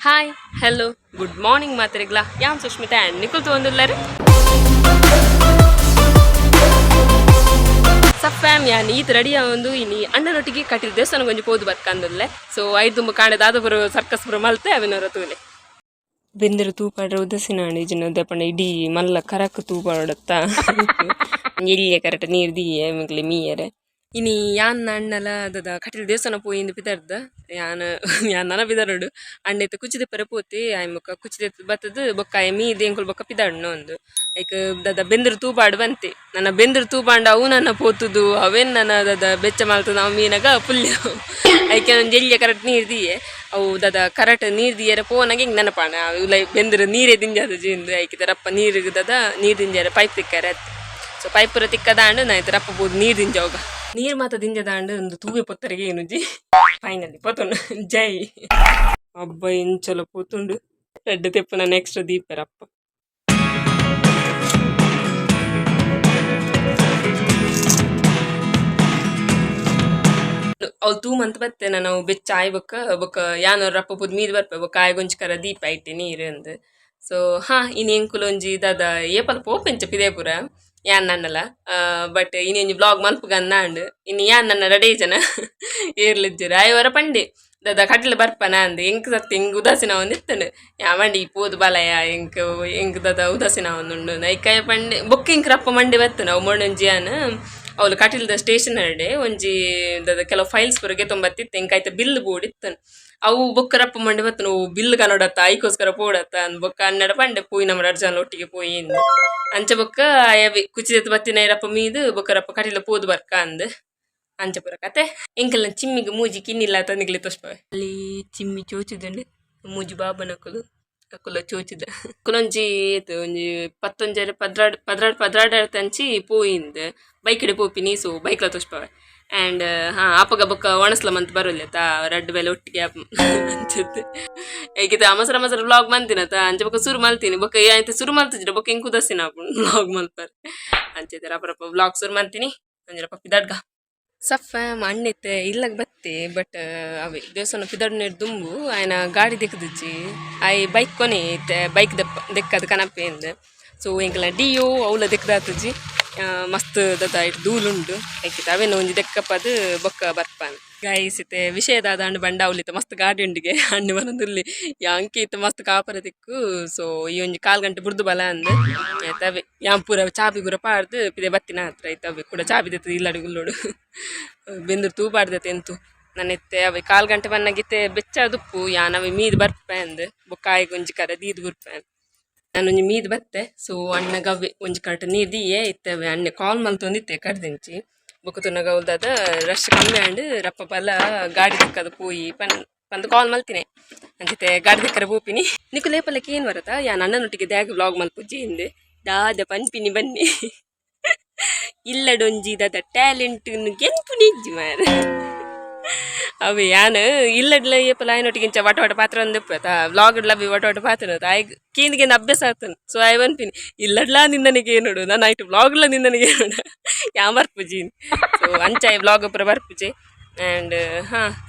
Hi hello good morning ಮಾತ್ರಿಗ್ಲಾ ಯಾನ್ Sushmita and Nikhil ತೊಂದಿಲ್ಲರು ಸಫ್ಯಾಮ್ ಯಾನ್ ಈತ ರೆಡಿ ಒಂದು ಇನಿ ಅಣ್ಣನೊಟ್ಟಿಗೆ ಕಟ್ಟಿದ ದೇವಸ್ಥಾನ ಕೊಂಚ ಪೋದು ಬರ್ಕಂದಲ್ಲೇ ಸೊ ಐದು ತುಂಬ ಕಾಣದ ಅದು ಬರೋ ಸರ್ಕಸ್ ಬರೋ ಮಲ್ತೆ ಅವಿನವರ ತೂಲೆ ಬೆಂದರು ತೂಪಾಡ್ರೆ ಉದಸಿನಾಣಿ ಜನ ದಪ್ಪಣ್ಣ ಇಡೀ ಮಲ್ಲ ಕರಕ್ ತೂಪಾಡತ್ತ ಎಲ್ಲಿಯೇ ಕರೆಕ್ಟ್ ನೀರು ದಿಯೆ ಮಿಗ್ಲಿ ಮೀಯರೆ ಇನಿ ಯಾನ್ ಅಣ್ಣಲ ಅದ ಕಟ್ಟಿದ ದೇವಸ್ಥಾನ ಪೋಯಿಂದ ಪಿದರ್ದ ಯಾನ್ ನನ ಪಿದರಡು ಅಣ್ಣೆತ್ತು ಕುಚಿದೆಪ್ಪರೆ ಪೋತಿ ಆಯ್ ಮುಕ್ಕ ಕುಚಿದೆತ್ತು ಬತ್ತದು ಬೊಕ್ಕ ಆಯ್ ಮೀದಿ ಎಂಕುಲ್ ಬೊಕ್ಕ ಪಿದಡ್ನ ಒಂದು ಐಕ್ ದದ ಬೆಂದ್ರ ತೂಪಾಡು ಬಂತೆ ನನ್ನ ಬೆಂದ್ರ ತೂಪಾಂಡ ಅವು ನನ್ನ ಪೋತುದು ಅವೇನ್ ನನ್ನ ದದ ಬೆಚ್ಚ ಮಾಲ್ತದ ನಾವು ಮೀನಾಗ ಪುಲ್ಯ ಐಕೆ ಒಂದು ಎಲ್ಲಿಯ ಕರೆಕ್ಟ್ ನೀರು ದಿಯೆ ಅವು ದದ ಕರೆಕ್ಟ್ ನೀರು ದಿಯರೆ ಪೋನಾಗ ಹಿಂಗೆ ನೆನಪಾಣ ಲೈ ಬೆಂದ್ರ ನೀರೇ ದಿಂಜಾದ ಜೀಂದು ಐಕೆ ರಪ್ಪ ನೀರಿಗೆ ದದ ನೀರು ದಿಂಜಾರೆ ಪೈಪ್ ತಿಕ್ಕಾರೆ ಸೊ ಪೈಪ್ ಪೂರ ತಿಕ್ಕದಾಂಡು ನಾಯ್ತು ರಪ್ಪ ಬೋದು ನೀರು ದಿಂಜಾವಾಗ ನೀರ್ ಮಾತ ದಿಂಜದಾಂಡು ಒಂದು ತೂವೆ ಪೊತ್ತರಿಗೆ ಏನು ಜಿ ಫೈನಲಿ ಪೋತುಂಡು ಜೈ ಅಬ್ಬ ಇಂಚಲ ಪೋತುಂಡು ರೆಡ್ ತೆಪ್ಪನ ನೆಕ್ಸ್ಟ್ ದೀಪರಪ್ಪ ಅವು ತೂ ಮಂತ್ ಬತ್ತೇನ ನಾವು ಬೆಚ್ಚ ಆಯ್ ಬೊಕ್ಕ ಯಾನವ್ರ ರಪ್ಪ ಪುದ್ ಮೀದ್ ಬರ್ಪೆ ಬೊಕ್ಕ ಆಯ್ ಗೊಂಚಕರ ದೀಪ ಇಟ್ಟೆ ನೀರು ಅಂದ್ ಸೊ ಹಾ ಇನ್ ಎಂಕುಲೊಂಜಿ ದಾದ ಏಪಲ್ ಪೋಪೆಂಚ ಪಿದೇಪುರ ಯಾನ್ ನನ್ನಲ್ಲ ಬಟ್ ಇನ್ನೊಂಜಿ ಬ್ಲಾಗ್ ಮಲ್ಪುಗನ್ನ ಅಂಡ್ ಇನ್ನು ಯಾನ್ ನನ್ನ ರೆಡೇ ಜನ ಏರ್ಲಿಜ್ಜರು ಆಯವರ ಪಂಡೆ ದಾದ ಕಟ್ಲ ಬರ್ಪನ ಅಂದ್ ಎಂಕ್ ಸತ್ತಿ ಎಂಗ್ ಉದಾಸೀನ ಒಂದು ಇತ್ತಂಡು ಯಾ ಮಂಡಿ ಪೋದು ಬಲಯ ಎಂಕ್ ದಾದ ಉದಾಸೀನ ಒಂದುಂಡು ನೈಕಾಯ ಪಂಡೆ ಬೊಕ್ಕ ಎಂಕ್ ರಪ್ಪ ಮಂಡಿ ಬತ್ತನ ಅವು ಮೊಂಡೊಂಜಿ ಯಾನ್ ಅವ್ಲು ಕಟಿಲ್ದ ಸ್ಟೇಷನರಿ ಒಂಜಿ ದಾದ ಕೆಲವು ಫೈಲ್ಸ್ ಪುರಗೆ ತೊಂಬತ್ತಿತ್ತು ಎಂಕಾಯ್ತ ಬಿಲ್ ಬೋರ್ಡ್ ಇತ್ತನು ಅವು ಬೊಕ್ಕ ರಪ್ಪ ಮಂಡಿ ಬತ್ತನು ಬಿಲ್ ಕನೋಡತ್ತ ಐಕೋಸ್ಕರ ಪೋಡತ್ತ ಅಂದ್ ಬೊಕ್ಕ ಅನ್ನಡ ಪಂಡೆ ಪೋಯಿ ನಮ್ಮ ರಡ್ಜಾನ್ ಒಟ್ಟಿಗೆ ಪೋಯಿ ಇಂದು ಅಂಚ ಬೊಕ್ಕ ಅಯವಿ ಕುಚಿದೆತ್ತು ಬತ್ತಿನ ರಪ್ಪ ಮೀದು ಬೊಕ್ಕ ರಪ್ಪ ಕಟಿಲ ಪೋದು ಬರ್ಕ ಅಂದ್ ಅಂಚ ಪುರ ಕತೆ ಎಂಕಲ್ನ ಚಿಮ್ಮಿಗೆ ಮೂಜಿ ಕಿನ್ನಿಲ್ಲ ತಂದಿಗ್ಲಿ ತೋಷ್ಪವೆ ಅಲ್ಲಿ ಚಿಮ್ಮಿ ಚೋಚಿದಂಡು ಮೂಜಿ ಬಾಬನಕುಲು ಅಕುಲ ಚೋಚಿದ ಕುಲೊಂಜಿ ಒಂಜಿ ಪತ್ತೊಂಜರೆ ಪದ್ರಾಡ್ ತಂಚಿ ಪೋಯಿಂದ್ ಬೈಕ್ಡೆ ಪೋಪಿ ನೀಸು ಬೈಕ್ಲ ತೋಷ್ಪವೆ ಆ್ಯಂಡ್ ಆಪಗ ಬೊಕ್ಕ ಒಣಸ್ಲ ಮಂತ್ ಬರೋಲ್ಲ ರಡ್ಡು ಬೇಲೆ ಒಟ್ಟಿಗೆ ಅಂಚದ್ದು ಹೇಗಿತ್ತು ಅಮಸರ ವ್ಲಾಗ್ ಮಂತಿನತ ಅಂಚೆ ಬೊಕ್ಕ ಸುರು ಮಲ್ತೀನಿ ಬೊಕ್ಕ ಆಯ್ತು ಸುರು ಮಲ್ತಿದ್ರೆ ಬೊಕ್ಕ ಹೆಂಗೆ ಕುದಸ್ತೀನಿ ವ್ಲಾಗ್ ಮಲ್ಪರ್ ಅಂಚೈತೆ ರಪ್ಪ ವ್ಲಾಗ್ ಸುರು ಮಾಡ್ತೀನಿ ಅಂಜರಪ್ಪ ಪಿದಡ್ಗ ಸಫ ಅಣ್ಣೆತ್ತೆ ಇಲ್ಲಗ್ ಬತ್ತೆ ಬಟ್ ಅವೇ ದೇವಸ್ಥಾನ ಪಿದಡ್ನ ದುಂಬು ಆಯ್ನ ಗಾಡಿ ದೆಕ್ಕದಿಜ್ಜಿ ಆಯ್ ಬೈಕ್ ಕೊನೆ ಬೈಕ್ ದೆಕ್ಕದ ಕನಪೆ ಅಂದ್ ಸೊ ಎಂಕಲ ಡಿಯೋ ಅವಳ ದೆಕ್ಕದಾತಜ್ಜಿ ಮಸ್ತ್ ದದ ಇಟ್ಟು ಧೂಲುಂಡು ಐಕಿತ ಅವೇನು ಒಂಜಿ ದೆಕ್ಕಪ್ಪದು ಬೊಕ್ಕ ಬರ್ಪಾನ್ ಗಾಯಿಸಿತೆ ವಿಷಯದಾದ ಹಣ್ಣು ಬಂಡ ಅವಲಿತ ಮಸ್ತ್ ಗಾಡಿ ಉಂಡಿಗೆ ಹಣ್ಣು ಬರೋದಿಲ್ಲಿ ಯಾಂಕಿ ಇತ್ತು ಮಸ್ತ್ ಕಾಪರ ತಿಕ್ಕು ಸೊ ಈ ಒಂಜಿ 4 ಗಂಟೆ ಬುರ್ದು ಬಲ ಅಂದ್ ಆಯ್ತವೆ ಯಾನ್ ಪೂರ ಚಾಪಿ ಪೂರ ಪಾಡ್ದು ಪಿದೆ ಬತ್ತಿನ ಹತ್ರ ಆಯ್ತವೆ ಕೂಡ ಚಾಪಿ ದೆತ್ತದ ಇಲ್ಲಡು ಗುಲ್ಲೋಡು ಬೆಂದ್ರು ತೂ ಪಾಡ್ದತೆ ಎಂತು ನನ್ನ ಎತ್ತೆ ಅವೆ 4 ಗಂಟೆ ಬನ್ನಾಗಿತ್ತೆ ಬೆಚ್ಚ ದುಪ್ಪು ಯಾನ್ ಅವೆ ಮೀದ್ ಬರ್ಪೆ ಅಂದ್ ಬೊಕ್ಕಾಯಿ ಗೊಂಜಿ ಕರ ದೀದ್ ಬುರ್ಪೆ ನಾನೊಂಜಿ ಮೀದ್ ಬತ್ತೆ ಸೊ ಅಣ್ಣಗವ್ವೆ ಒಂಜಿ ಕರೆಕ್ಟ್ ನೀರು ದಿಯೇ ಇತ್ತವೆ ಅಣ್ಣೆ ಕಾಲ್ ಮಲ್ತೊಂದಿತ್ತೆ ಕಡ್ದಿಂಚಿ ಬೊಕ್ಕ ಗೌಲ್ದಾದ ರಶ್ ಕಮ್ಮಿ ಅಂಡ್ ರಪ್ಪ ಬಲ ಗಾಡಿ ದಿಕ್ಕದ ಪೋಯಿ ಪಂದು ಕಾಲ್ ಮಲ್ತಿನಿ ಅಂಚಿತೆ ಗಾಡಿ ದಿಕ್ಕರ ಪೋಪಿನಿ ನಿಕ್ಕು ಲೇಪಲ್ಲಕ್ಕೆ ಏನು ಬರತ್ತಾ ಯಾನ್ ಅಣ್ಣನೊಟ್ಟಿಗೆ ದ್ಯಾಗ ವ್ಲಾಗ್ ಮಲ್ಪುಜ್ಜಿ ಹಿಂದೆ ದಾದ ಪಂಪಿನಿ ಬನ್ನಿ ಇಲ್ಲಡೊಂಜಿ ದಾದ ಟ್ಯಾಲೆಂಟ್ ಗೆಂಪುನಿಜ್ಜಿ ಮಾರ ಅವೆ ಯಾನ್ ಇಲ್ಲಡ್ಲ ಏಪಲ ಆಯ್ನೊಟ್ಟಿಗಿಂಚ ವಟ ಪಾತ್ರ ಒಂದು ವ್ಲಾಗ್ ಲವ್ ವಟ ಪಾತ್ರ ಆಯ್ ಕೇಂದಿಗೆ ಅಭ್ಯಾಸ ಆಗ್ತಾನೆ ಸೊ ಆಯ್ ಬನ್ಪಿನಿ ಇಲ್ಲಡ್ಲಾ ನಿಂದನಿಗೆ ನೋಡು ನಾನು ಆಯ್ತು ವ್ಲಾಗ್ಲ ನಿಂದನಿಗೆ ನೋಡು ಯಾ ಬರ್ಪುಜಿ ಸೊ ಅಂಚಾಯ್ ವ್ಲಾಗ್ ಪುರ ಬರ್ಪುಜಿ ಆ್ಯಂಡ್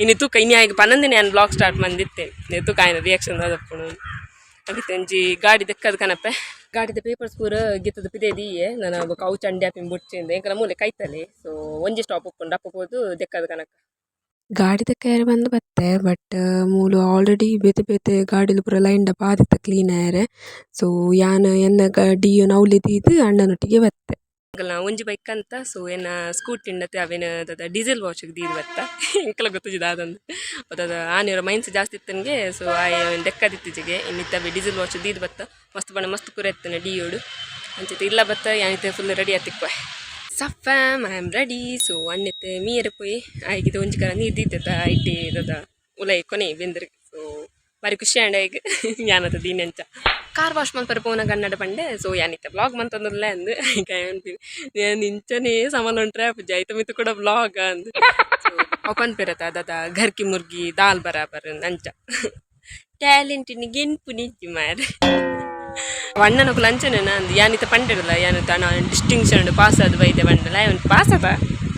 ಇನ್ನು ತೂಕ ಇನ್ನು ಆಯ್ಕೆ ಪನ್ನೊಂದಿನ ನಾನು ವ್ಲಾಗ್ ಸ್ಟಾರ್ಟ್ ಮಂದಿತ್ತೇನೆ ತೂಕ ಆಯ್ನ ರಿಯಾಕ್ಷನ್ ಅದಪ್ಪು ಅದಕ್ಕೆ ಒಂಜಿ ಗಾಡಿ ದೆಕ್ಕದ ಕನಪೆ ಗಾಡಿದ ಪೇಪರ್ಸ್ ಪೂರ ಗಿತ್ತದ ಪಿದೇದಿಯೇ ನಾನು ಕೌ ಚಂಡಿ ಹಾಪಿ ಬುಡ್ಚಿಂದ ಎಂಕಲ ಮೂಲೆ ಕೈತಲೆ ಸೊ ಒಂಜಿ ಸ್ಟಾಪ್ ಉಪ್ಪುಂಡು ಅಪ್ಪಬೋದು ದೆಕ್ಕದ ಕನಕ ಗಾಡಿ ತೆಕ್ಕಾರೆ ಬಂದು ಬತ್ತೆ ಬಟ್ ಮೂಲು ಆಲ್ರೆಡಿ ಬೇತೆ ಬೇತೆ ಗಾಡಿಲು ಪೂರ ಲೈನ್ಡ ಪಾದಿತ್ತ ಕ್ಲೀನ್ ಆಯರೆ ಸೊ ಯಾನ್ ಎನ್ನ ಗಾಡಿಯು ನೌಲಿದ್ದು ಅಣ್ಣನೊಟ್ಟಿಗೆ ಬತ್ತೆ ಒಂಜಿ ಬೈಕ್ ಅಂತ ಸೊ ಏನ ಸ್ಕೂಟಿ ಇಂಡತ್ತೆ ಅವೇನು ಅದ ಡೀಸೆಲ್ ವಾಚ್ಗೆ ದೀದ್ ಬತ್ತ ಎಂಕಲ ಗೊತ್ತಿದ್ದ ಅದಂದು ಅದ ಆನೆಯವರ ಮೈನ್ಸ್ ಜಾಸ್ತಿ ಇತ್ತನ್ಗೆ ಸೊ ಆಯ್ ದೆಕ್ಕದಿತ್ತಿಜಿಗೆ ಇನ್ನಿತ್ತವೆ ಡೀಸೆಲ್ ವಾಚ್ ದೀದ್ ಬತ್ತ ಮಸ್ತ್ ಬಣ್ಣ ಮಸ್ತ್ ಪೂರ ಎತ್ತನೆ ಡಿಯೋಡು ಅಂಚೈತೆ ಇಲ್ಲ ಬತ್ತ ಯಾನಿತ್ತೆ ಫುಲ್ ರೆಡಿ ಆತಿಕ್ವ ಸಫ್ಯಾಮ್ ಐ ಆಮ್ ರೆಡಿ ಸೊ ಅಣ್ಣೆತ್ತೆ ಮೀಯರೆ ಪೋಯಿ ಆಯ್ಗಿದ ಒಂಜಿ ಕರ ನೀರು ದೀತದ ಐಟಿ ದದ ಉಲೈ ಕೊನೆ ಬೆಂದ್ರೆ ಸೊ ಬಾರಿ ಖುಷಿ ಆಂಡ ಈಗ ಯಾನದ ದೀನಂಚ ಕಾರ್ ವಾಶ್ ಮಲ್ಪರ ಪೋನ ಕನ್ನಡ ಪಂಡೆ ಸೊ ಯಾನಿತ್ತ ವ್ಲಾಗ್ ಮಂತಂದಲ್ಲ ಅಂದು ಈಗ ಅನ್ತೀನಿ ನಾನು ಇಂಚನೇ ಸಮಾನ ಉಂಟ್ರೆ ಜೈತ ಮಿತ್ತು ಕೂಡ ವ್ಲಾಗ್ ಅಂದ್ ಓಪನ್ ಪೆರತ ದದ ಘರ್ಕಿ ಮುರ್ಗಿ ದಾಲ್ ಬರಾಬರ್ ಅಂಚ ಟ್ಯಾಲೆಂಟಿನ ಗೆನ್ಪು ನಿಜ್ಜಿ ಮಾರೆ ಅಣ್ಣನಕು ಲಂಚನ ಅಂದ್ ಯಾನಿತ್ತ ಪಂಡಿಡಲ್ಲ ಯಾನಿತ್ತ ಅಣ್ಣ ಡಿಸ್ಟಿಂಕ್ಷನ್ ಪಾಸ್ ಅದು ಬೈದೆ ಬಂಡಲ್ಲ ಅವನು ಪಾಸ್ ಅದ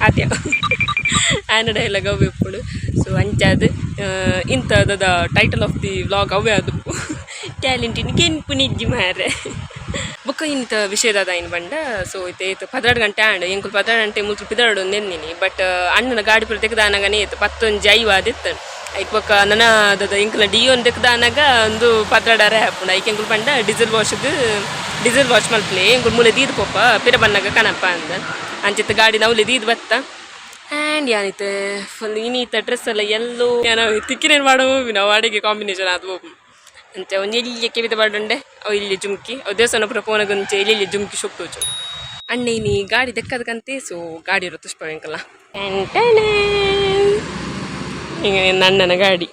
ಆತ್ಯ ಆ್ಯನ ಡೈಲಾಗ್ ಅವೇ ಎప్పుడు ಸೊ ಅಂಚಾದ ಇಂಥದ ಟೈಟಲ್ ಆಫ್ ದಿ ವ್ಲಾಗ್ ಅವೇ ಅದು ಟ್ಯಾಲೆಂಟಿನ ಕೆಂಪು ನಿಜ್ಜಿ ಮಾರೆ ಬೊಕ್ಕ ಇಂಥ ವಿಷಯದ ಇನ್ನು ಬಂಡ ಸೊ ಇತ್ತು 12 ಗಂಟೆ ಆಂಡ್ ಎಂಕುಲು 12 ಗಂಟೆ ಮುಲ್ತು ಪಿದಾಡು ನೆನ್ನಿನಿ ಬಟ್ ಅಣ್ಣನ ಗಾಡಿ ಪುರ ತೆಗ್ದಾನಾಗನೇ ಇತ್ತು 11 ಐವ ಅದಿತ್ತು ಐಕ್ ಬೊಕ್ಕ ನನ್ನ ಅದ ಇಂಕಲ ಡಿಯೋನ್ ತೆಗ್ದಾನಾಗ ಒಂದು 12 ಹಾಪುಂಡು ಐಕ್ ಎಂಕುಲು ಪಂಡ ಡೀಸೆಲ್ ವಾಶ್ ಮಲ್ಪಲೆ ಎಂಕುಲು ಮೂಲೆ ದೀದ್ ಪೋಪ ಪಿರ ಬನ್ನಾಗ ಕಣಪ್ಪ ಅಂದ ಅಂಚಿತ್ತ ಗಾಡಿ ನವ್ಲೆ ದೀದ್ ಬತ್ತ ಆ್ಯಂಡ್ ಏನಿತ್ತು ಫುಲ್ ಇನ್ನಿತ್ತ ಡ್ರೆಸ್ ಎಲ್ಲ ಎಲ್ಲೋ ಏನೋ ತಿಕ್ಕಿನೇನು ಮಾಡೋ ನಾವು ಅಡಿಗೆ ಕಾಂಬಿನೇಷನ್ ಅದು ಅಂಚ ಒಂದು ಎಲ್ಲಿ ಕೆವಿತ ಬಾಡುಂಡೆ ಅವು ಇಲ್ಲಿ ಜುಮ್ಕಿ ಅವು ದೇವಸ್ಥಾನ ಪುರ ಪೋನಗೊಂಚೆ ಇಲ್ಲಿ ಜುಮ್ಕಿ ಶೊಪ್ಪುಚು ಅಣ್ಣ ನೀ ಗಾಡಿ ದೆಕ್ಕದಕ್ಕಂತೆ ಸೊ ಗಾಡಿ ಇರೋ ತುಷ್ಪ ಎಂಕಲ್ಲ ಈಗ ಅಣ್ಣನ ಗಾಡಿ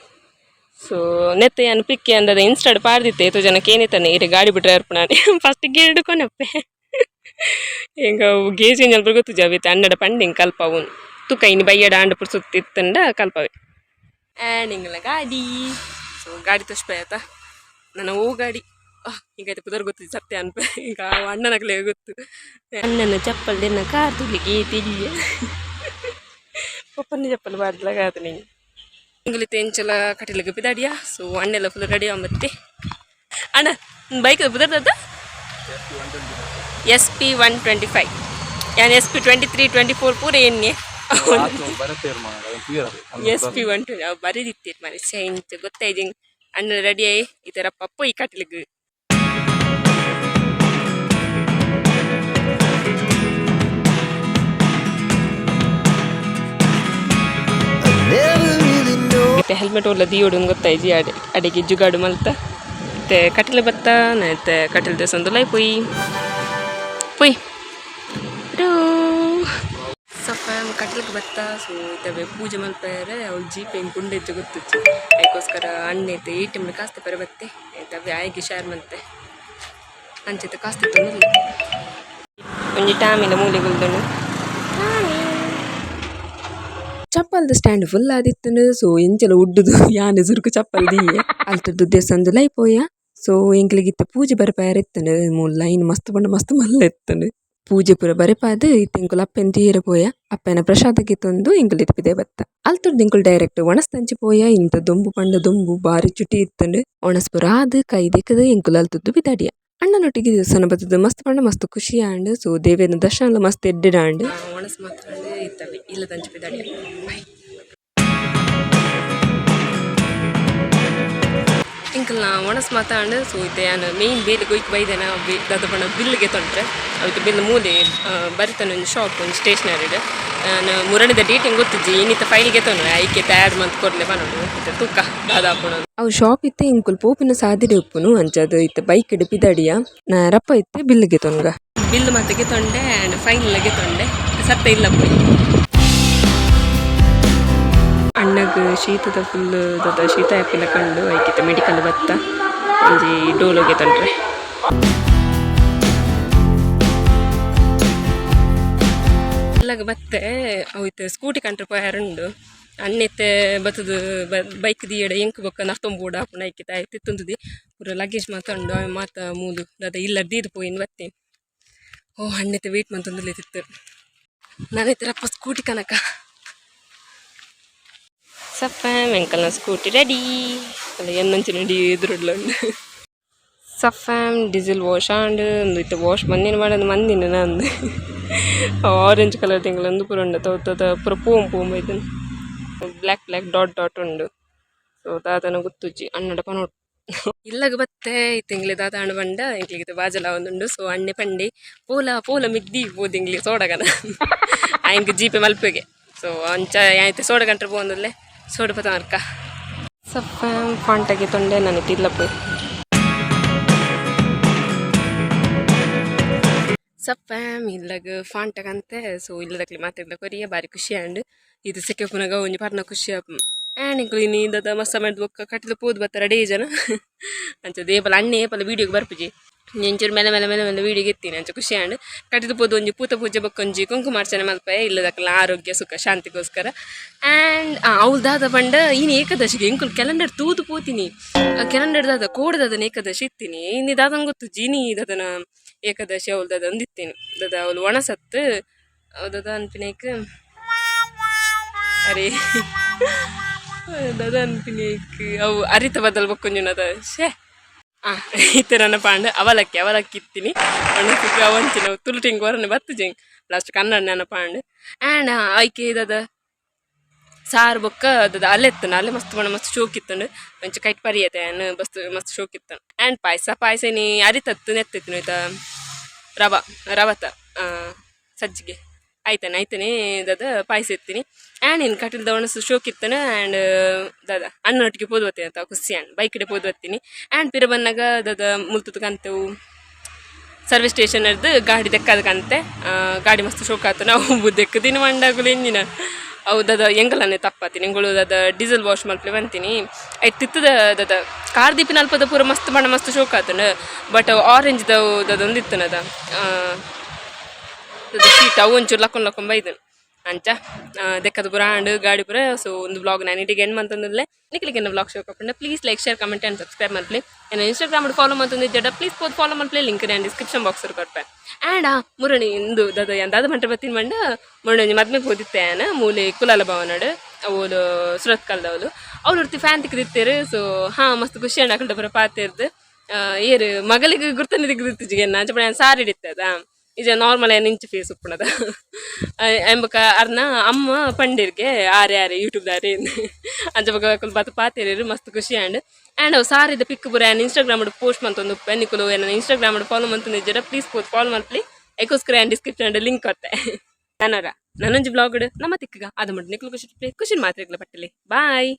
ಸೊ ನೆತ್ತ ಏನು ಪಿಕ್ಕಿ ಅಂದದ ಇನ್ಸ್ಟಾಡ್ ಪಾರ್ದಿತ್ತೆ ಎತ್ತು ಜನಕ್ಕೆ ಏನಿತ್ತಾನೆ ಇರಿ ಗಾಡಿ ಬಿಟ್ರೆ ಅರ್ಪ ನಾನು ಫಸ್ಟಿಗೆ ಹಿಡ್ಕೊನಪ್ಪೆ ಹಿಂಗೆ ಗೇಜ್ ಏನ್ ಗೊತ್ತು ಜಾವಿತ್ತೆ ಅಣ್ಣಡ ಪಂಡಿ ಹಿಂಗೆ ಕಲ್ಪ ಅವನು ತುಕ ಇನ್ನು ಬೈಯಡ ಆಂಡ ಪುರ್ ಸುತ್ತಿತ್ತಂಡ ಕಲ್ಪವೆ ಆ್ಯಂಡ್ ಹಿಂಗಲ್ಲ ಗಾಡಿ ಸೊ ಗಾಡಿ ತುಷ್ಪ ಆಯ್ತಾ ನನ್ನ ಓ ಗಾಡಿ ಹಿಂಗೈತೆ ಪುದರ್ ಗೊತ್ತಿದ್ದು ಸತ್ಯ ಅನ್ಪ ಈಗ ಅಣ್ಣನಕ್ಲೆ ಗೊತ್ತು ಅಣ್ಣನ ಚಪ್ಪಲ್ ದಿನ ಕಾರ್ ತುಲಿಗೆ ತಿಳಿ ಪಪ್ಪನ ಚಪ್ಪಲ್ ಬಾರ್ದ್ಲಾಗ ಆತ ನೀನು ಇಂಗ್ಲಿತ್ ಎಂಚಲ ಕಟಿಲಿಗೆ ಬಿದಾಡಿಯಾ ಸೊ ಅಣ್ಣೆಲ್ಲ ಫುಲ್ ರೆಡಿ ಮತ್ತೆ ಅಣ್ಣ ಬೈಕ್ ಬುದರ್ದ SP 125 ಯಾನ್ SP 23 24 ಪೂರ ಎಣ್ಣೆ SP 120 ಅವು ಬರೀದಿತ್ತೇಟ್ ಮನೆ ಸೈನ್ಸ್ ಗೊತ್ತಾಯ್ತು ಅಣ್ಣ ರೆಡಿ ಆಯಿ ಈ ಥರ ಪಪ್ಪು ಈ ಕಟ್ಲಿಗೆ ಮತ್ತೆ ಹೆಲ್ಮೆಟ್ ಒಲ್ಲ ದೀಯೋಡು ಗೊತ್ತಾಯ್ತು ಅಡಿಗೆ ಜುಗಾಡು ಮಲ್ತ ಮತ್ತೆ ಕಟಲೆ ಬತ್ತ ಮತ್ತೆ ಕಟಲೆ ದೇವಸ್ಥಾನದ ಲೈ ಪೊಯ್ ಸ್ವಲ್ಪ ಕಟ್ಲಿಕ್ಕೆ ಬತ್ತ ಸೊ ಇತ್ತವೆ ಪೂಜೆ ಮಲ್ಪರೆ ಅವ್ಳು ಜೀಪೆ ಹಿಂಗೆ ಗುಂಡೆದ್ದು ಗೊತ್ತಿತ್ತು ಅದಕ್ಕೋಸ್ಕರ ಅಣ್ಣೈತೆ ATM ಕಾಸ್ತೆ ಪರ ಬತ್ತೆ ಆಯ್ತವೆ ಆಯ್ಕೆ ಶೇರ್ ಮಲ್ತೆ ಅಂಚೈತೆ ಕಾಸ್ತೆ ತಂದು ಒಂಜಿ ಟಾಮಿನ ಮೂಲೆಗುಲ್ದನು ಚಪ್ಪಲ್ದ ಸ್ಟ್ಯಾಂಡ್ ಫುಲ್ ಆದಿತ್ತನು ಸೊ ಎಂಚಲ ಉಡ್ಡುದು ಯಾನೆ ಸುರುಕು ಚಪ್ಪಲ್ ದೀಯೆ ಅಲ್ತದ್ದು ದೇವಸ್ಥಾನದ ಲೈಪೋಯ ಸೊ ಎಂಕ್ಲಿಗಿತ್ತ ಪೂಜೆ ಬರಪಾರಿತ್ತನು ಮೂಲ ಲೈನ್ ಮಸ್ತ್ ಬಂಡ ಮಸ್ತ್ ಮಲ್ಲ ಎತ್ತನು ಪೂಜೆ ಪೂರ ಬರೆಪಾದ ಇತ್ತು ಇಂಕುಲು ಅಪ್ಪೆನ ತೀರ ಪೋಯ ಅಪ್ಪೆನ ಪ್ರಸಾದಕ್ಕೆ ತಂದು ಇಂಕುಲು ಇತ್ಪಿದೆ ಬತ್ತ ಅಲ್ತುರ್ದು ಇಂಕುಲು ಡೈರೆಕ್ಟ್ ಒಣಸ್ತಂಚಿ ಪೋಯ ಇಂತ ದೊಂಬು ಪಂಡ ದೊಂಬು ಬಾರಿ ಚುಟಿ ಇತ್ತಂಡು ಒಣಸ್ಪುರ ಆದ ಕೈ ದಿಕ್ಕದ ಇಂಕುಲು ಅಲ್ತದ್ದು ಬಿದಾಡಿಯ ಅಣ್ಣನೊಟ್ಟಿಗೆ ದೇವಸ್ಥಾನ ಬರ್ತದ ಮಸ್ತ್ ಪಂಡ ಮಸ್ತ್ ಖುಷಿ ಆಂಡ್ ಸೊ ದೇವೇನ ದರ್ಶನ ಮಸ್ತ್ ಎಡ್ಡಿಡಾಂಡ್ ಒಣಸ್ ಮಾತ್ರ ಇತ್ತವೆ ಇಲ್ಲ ತಂಚಿ ಬಿದಾಡಿಯ ಇಂಕಲ್ ನಾ ಒಣಸ್ ಮಾತಾಂಡು ಸೊ ಇತ್ತೆ ನಾನು ಮೇಯ್ನ್ ಬೇಲೆ ಕೊಯ್ಕೆ ಬೈದೇನ ದಾದ ಪಂಡ ಬಿಲ್ಗೆ ತೊಂಡ್ರೆ ಅದಕ್ಕೆ ಬಿಲ್ ಮೂಲೆ ಬರಿತಾನೆ ಒಂದು ಶಾಪ್ ಒಂದು ಸ್ಟೇಷನರಿಡ್ ನಾನು ಮುರಣಿದ ಡೇಟಿಂಗ್ ಗೊತ್ತಿಜ್ಜಿ ಇನ್ನಿತ್ತ ಫೈಲ್ಗೆ ತೊಂದ್ರೆ ಐಕೆ ತಯಾರು ಮಂತ್ ಕೊರ್ಲೆ ಬನ್ನೋಡು ಮತ್ತೆ ತೂಕ ದಾದ ಹಾಕೋಣದು ಅವು ಶಾಪ್ ಇತ್ತೆ ಇಂಕುಲ್ ಪೋಪಿನ ಸಾದಿಡೆ ಉಪ್ಪುನು ಅಂಚದು ಇತ್ತೆ ಬೈಕ್ ಇಡು ಪಿದಾಡಿಯ ನಾ ರಪ್ಪ ಇತ್ತೆ ಬಿಲ್ಗೆ ತೊಂಗ ಬಿಲ್ ಮತ್ತೆ ತೊಂಡೆ ಆ್ಯಂಡ್ ಫೈನಲ್ಗೆ ತೊಂಡೆ ಸತ್ತ ಇಲ್ಲ ಪೋಯಿ ಅಣ್ಣಗೆ ಶೀತದ ಫುಲ್ ದೊಡ್ಡ ಶೀತ ಆ್ಯಪಿಲ್ಲ ಕಂಡು ಐಕಿತ್ತೆ ಮೆಡಿಕಲ್ ಬತ್ತ ಒಂಜಿ ಡೋಲೋಗೆ ತಂಡ್ರೆ ಎಲ್ಲಗ ಬತ್ತೆ ಅವತ್ತು ಸ್ಕೂಟಿ ಕಂಡ್ರೆ ಪೋಯಾರುಂಡು ಅಣ್ಣೆತ್ತೆ ಬತ್ತದು ಬೈಕ್ ದಿಯಡ ಎಂಕ್ ಬೊಕ್ಕ ನರ್ತೊಂಬೂಡ ಆಪುಂಡು ಐಕಿತ್ತೆ ಆಯ್ತು ತಿತ್ತುಂದುದಿ ಪೂರ ಲಗೇಜ್ ಮಾತಂಡು ಅವ ಮಾತ ಮೂಲು ದಾದ ಇಲ್ಲ ದೀದು ಪೋಯಿನ್ ಬತ್ತೇನೆ ಓ ಅಣ್ಣೆತ್ತೆ ವೆಯ್ಟ್ ಮಂತೊಂದುಲ್ಲೆ ತಿತ್ತು ನಾನೈತೆ ರಪ್ಪ ಸ್ಕೂಟಿ ಕನಕ ಸಫಾಮ್ ಎಂಕಲ್ನ ಸ್ಕೂಟಿ ರೆಡಿ ಅಲ್ಲ ಎನ್ನಂಚು ನಡಿ ಎದುರುಡ್ಲಂಡು ಸಫಾಮ್ ಡೀಸೆಲ್ ವಾಶ್ ಆಂಡ್ ಒಂದು ಇತ್ತು ವಾಶ್ ಮಂದಿನ ಮಾಡೋದು ಮಂದಿನ ನಂದು ಆರೆಂಜ್ ಕಲರ್ ತಿಂಗಳೊಂದು ಪೂರ ಉಂಡು ತೋತದ ಪೂರ ಪೂಮ್ ಇದನ್ನು ಬ್ಲ್ಯಾಕ್ ಡಾಟ್ ಉಂಡು ಸೊ ದಾದನ ಗುತ್ತುಜ್ಜಿ ಅಣ್ಣಡ ಪನೋಟ್ ಇಲ್ಲಗ ಬತ್ತೆ ಈ ತಿಂಗ್ಳಿ ದಾದ ಹಣ್ಣು ಬಂಡ ಇಂಕ್ಲಿಗೆ ಬಾಜಲ ಒಂದುಂಡು ಸೊ ಅಣ್ಣೆ ಪಂಡಿ ಪೋಲ ಮಿಗ್ದಿ ಬೋದು ಇಂಗ್ಲಿ ಸೋಡಗನ ಆಯ್ಕೆ ಜೀಪೆ ಮಲ್ಪೆಗೆ ಸೊ ಅಂಚ ಆಯ್ತು ಸೋಡ ಗಂಟ್ರೆ ಪೋಂದಲ್ಲೇ ಸೋಡ ಪತ ಮರ್ಕ ಸಪ್ಪ ಫಾಂಟಾಗಿ ತೊಂಡೆ ನನಗೆ ಇಲ್ಲ ಪೋಯ್ ಸಪ್ಪಾಮ್ ಇಲ್ಲಗ ಫಾಂಟಗಂತೆ ಸೊ ಇಲ್ಲದಕ್ಲಿ ಮಾತಾಡ್ಲ ಕೊರಿಯ ಬಾರಿ ಖುಷಿ ಆಂಡ್ ಇದು ಸೆಕೆ ಪುನಗ ಒಂಜಿ ಪರ್ನ ಖುಷಿ ಆ್ಯಂಡ್ ಇಂಕ್ಲು ನೀಂದದ ಮಸ್ತ ಮಾಡಿದ ಬೊಕ್ಕ ಕಟ್ಟಿದ ಪೋದು ಬರ್ತಾರೆ ಡೇ ಜನ ಅಂಚ ದೇಪಲ ಅಣ್ಣೆ ಏಪಲ ವೀಡಿಯೋಗೆ ಬರ್ಪುಜಿ ಎಂಚೂರು ಮೇಲೆ ವೀಡಿಯೋಗೆ ಎತ್ತೀನಿ ಅಂಚ ಖುಷಿ ಆಂಡ್ ಕಟ್ಟಿದ ಪೋದು ಒಂಜಿ ಪೂತ ಪೂಜೆ ಬಕ್ಕೊಂಜಿ ಕುಂಕುಮಾರ್ಚನೆ ಮಲ್ಪೆ ಇಲ್ಲದಕ್ಲ ಆರೋಗ್ಯ ಸುಖ ಶಾಂತಿಗೋಸ್ಕರ ಆ್ಯಂಡ್ ಅವ್ಳು ದಾದ ಬಂಡ ಇನ್ನು ಏಕಾದಶಿಗೆ ಇಂಕುಲ್ ಕ್ಯಾಲೆಂಡರ್ ತೂದು ಪೋತೀನಿ ಕ್ಯಾಲೆಂಡರ್ ದಾದ ಕೋಡದನ ಏಕಾದಶಿ ಇತ್ತೀನಿ ಇನ್ನು ದಾದಂಗೆ ಗೊತ್ತು ಜೀನಿ ದದನ ಏಕಾದಶಿ ಅವಳು ದಾದ ಅಂದಿತ್ತೀನಿ ದದ ಅವಳು ಒಣಸತ್ತು ಅವದದ ಅನ್ಪಿನೇಕ್ ಅರೆ ಅನ್ಪಿನಿಕ್ ಅವು ಅರಿತ ಬದಲ್ ಬಕ್ಕೊಂಜುನದ ಶೇ ಆ ಇತ್ತೆ ನನ್ನ ಪಾಂಡ ಅವಲಕ್ಕಿ ಇತ್ತೀನಿ ಅಣ್ಣಕ್ಕೆ ಅವಂಚಿ ನಾವು ತುಳುಟಿಂಗ್ ಹೊರನೆ ಬತ್ತು ಜಿಂಗ್ ಲಾಸ್ಟ್ ಕನ್ನಡ ನನ್ನ ಪಾಂಡ್ ಆ್ಯಂಡ್ ಆಯ್ಕೆ ಇದದ ಸಾರು ಬೊಕ್ಕ ಅದ ಅಲ್ಲೆತ್ತನ ಅಲ್ಲೇ ಮಸ್ತ್ ಬಣ್ಣ ಮಸ್ತ್ ಶೋಕ್ ಇತ್ತಂಡು ಮಂಚ ಕೈಟ್ ಪರಿಯತೆ ಮಸ್ತ್ ಶೋಕ್ ಇತ್ತನು ಆ್ಯಂಡ್ ಪಾಯಸ ನೀ ಅರಿತತ್ತು ನೆತ್ತಿತ್ತು ಆಯ್ತಾ ರವತ ಸಜ್ಜಿಗೆ ಆಯ್ತಾನೆ ದಾದ ಪಾಯಸ ಎತ್ತೀನಿ ಆ್ಯಂಡ್ ಇನ್ನು ಕಟೀಲ್ದ ಒಣಸು ಶೋಕ್ ಇತ್ತನ ಆ್ಯಂಡ್ ದಾದ ಅಣ್ಣನೊಟ್ಟಿಗೆ ಪೋದ್ವತ್ತೀನಿ ಅಂತ ಖುಷಿ ಆ್ಯಂಡ್ ಬೈಕಡೆ ಪೋದ್ವತ್ತೀನಿ ಆ್ಯಂಡ್ ಪಿರ ಬನ್ನಾಗ ದಾದ ಮುಲ್ತದ ಕಂತೆವು ಸರ್ವಿಸ್ ಸ್ಟೇಷನ್ ಇರ್ದು ಗಾಡಿ ದೆಕ್ಕದಕ್ಕಂತೆ ಗಾಡಿ ಮಸ್ತ್ ಶೋಕ್ ಆಯ್ತು ನಾವು ದೆಕ್ಕದಿನ ಮಂಡಾಗುಲು ಎಂಜಿನ ಅವು ದದ ಎಂಗಲನ್ನೇ ತಪ್ಪಾತೀನಿ ಎಂಗಳು ದದ ಡೀಸೆಲ್ ವಾಶ್ ಮಲ್ಪಲೆ ಬಂತೀನಿ ಐ ತಿತ್ತದ ದದ ಕಾರ್ ದೀಪಿನ ಅಲ್ಪದ ಪೂರ ಮಸ್ತ್ ಬಣ್ಣ ಮಸ್ತ್ ಶೋಕ್ ಆತನ ಬಟ್ ಆರೆಂಜ್ ದದ ಒಂದಿತ್ತನದ ಶೀಟ್ ಅವು ಒಂಚೂರು ಲಕ್ಕೊಂಡ್ ಬೈದನು ಅಂಚ ದೆಕ್ಕದ ಪೂರ ಹಾಂಡ್ ಗಾಡಿ ಪೂರ ಸೊ ಒಂದು ಬ್ಲಾಗ್ ನಾನು ಇಟ್ಟಿಗೆ ಎಂಡ್ ಮಂತಂದಿಲ್ಲ ನಿಕ್ಲಿಕ್ಕೆ ಬ್ಲಾಗ್ ಶೋ ಕಪ್ಪಂಡ please like share comment and subscribe ಮಾಡ್ಲಿ ಏನು ಇನ್ಸ್ಟಾಗ್ರಾಮ್ ಫಾಲೋ ಮಾಡ್ತಂದಿದ್ದ ಪ್ಲೀಸ್ ಫಾಲೋ ಮಾಡ್ಲಿ ಲಿಂಕ್ ನಾನು ಡಿಸ್ಕ್ರಿಪ್ಷನ್ ಬಾಕ್ಸ್ ಕೊಡ್ಪೆ ಆ್ಯಂಡ್ ಮುರಣಿ ಇಂದು ದಾದ ಮಂಟ ಬತ್ತಿನ ಮಂಡ ಮುರಣಿ ಮದ್ಮೆಗೆ ಹೋದಿತ್ತೆ ಮೂಲೆ ಕುಲಾಲ ಭವನಡು ಅವಳು ಸುರತ್ ಕಾಲದವಳು ಅವ್ರು ಇರ್ತಿ ಫ್ಯಾನ್ ತಿಕ್ಕಿರ್ತೀರು ಸೊ ಹಾಂ ಮಸ್ತ್ ಖುಷಿ ಹಣ್ಣು ಹಾಕೊಂಡ ಬರೋ ಪಾತಿರ್ದು ಏರು ಮಗಳಿಗೆ ಗುರ್ತನೆ ತೆಗೆದಿರ್ತಿಜಿಗೆ ಅಂಚ ನಾನು ಸಾರಿ ಹಿಡಿತದ ಇಜ ನಾರ್ಮಲ್ ಇಂಚು ಫೇಸ್ ಉಪ್ಪುಣದ ಎಂಬಕ ಅರ್ನ ಅಮ್ಮ ಪಂಡಿರ್ಗೆ ಆರೆ ಯೂಟ್ಯೂಬ್ದಾರೆ ಅಂಚ ಬಕ್ಕ ಬತ್ತ ಪಾತಿರು ಮಸ್ತ್ ಖುಷಿ ಆ್ಯಂಡ್ ಅವು ಸಾರಿದ ಪಿಕ್ ಬುರ ಇನ್ಸ್ಟಾಗ್ರಾಮ್ ಪೋಸ್ಟ್ ಮಂತೊಂದು ನಿಕ್ಕಲು ಏನ ಇನ್ಸ್ಟಾಗ್ರಾಮ್ ಫಾಲೋ ಮಂತೊಂದಿದ್ದೀರ ಪ್ಲೀಸ್ ಫಾಲೋ ಮಾಡ್ಲಿ ಐಕೋಸ್ಕರ ಡಿಸ್ಕ್ರಿಪ್ಷನ್ ಲಿಂಕ್ ಕೊತ್ತೆ ನನ್ನೊಂಜಿ ಬ್ಲಾಗ್ ನಮ್ಮ ತಿಕ್ಕಗ ಅದು ಮಾಡಿ ನಿಕ್ಲು ಖುಷಿ ಮಾತ್ರ ಪಟ್ಟಲಿ ಬಾಯ್.